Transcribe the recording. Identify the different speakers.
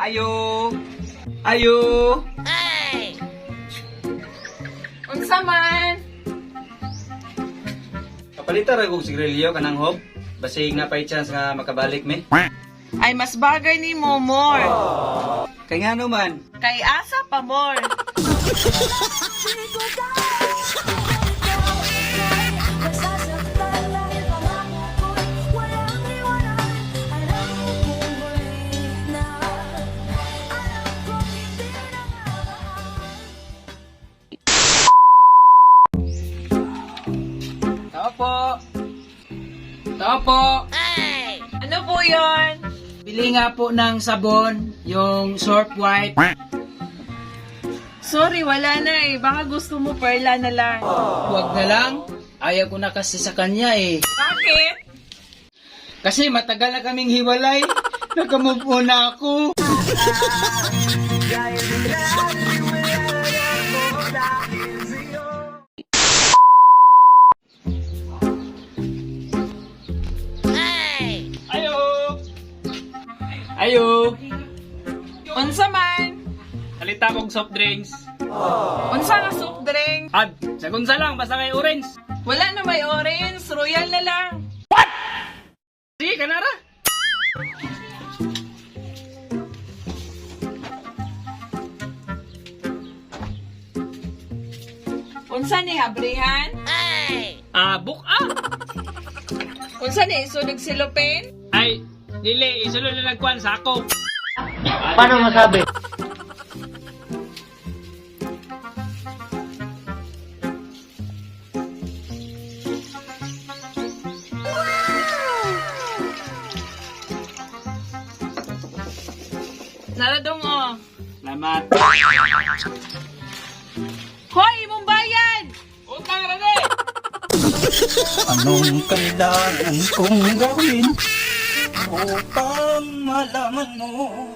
Speaker 1: Ayo. Ayo.
Speaker 2: Ay! Unsa man?
Speaker 1: Kapalitan ra kog sigrilyo kanang hop. Basig na pay chance nga makabalik me.
Speaker 2: Ay mas bagay ni mo more.
Speaker 1: Kay ngano man.
Speaker 2: Kay asa pa more.
Speaker 1: Tao po. Tao po.
Speaker 2: Ano po 'yon?
Speaker 1: Bili nga po ng sabon, yung Surf White.
Speaker 2: Sorry, wala na eh. Baka gusto mo perla na lang.
Speaker 1: Huwag na lang. Ayaw ko na kasi sa kanya eh.
Speaker 2: Bakit?
Speaker 1: Kasi matagal na kaming hiwalay. Nag-move on na ako. Ayo! Ayo!
Speaker 2: Unsa man?
Speaker 1: Halita kong soft drinks.
Speaker 2: Unsa nga soft drink?
Speaker 1: Ad, sagunsa lang, basta kay orange.
Speaker 2: Wala na may orange, royal na lang.
Speaker 1: Sige, kanara.
Speaker 2: Unsa ni habrihan?
Speaker 1: Buka.
Speaker 2: Unsa ni isunog silupin?
Speaker 1: Ay, dili, isulod na nagkuhan sa ako.
Speaker 3: Paano masabi?
Speaker 2: Naradong oh.
Speaker 1: Salamat.
Speaker 2: Hoy, imong bayad!
Speaker 1: Utang rade!
Speaker 4: Anong kailangan kong gawin upang malaman mo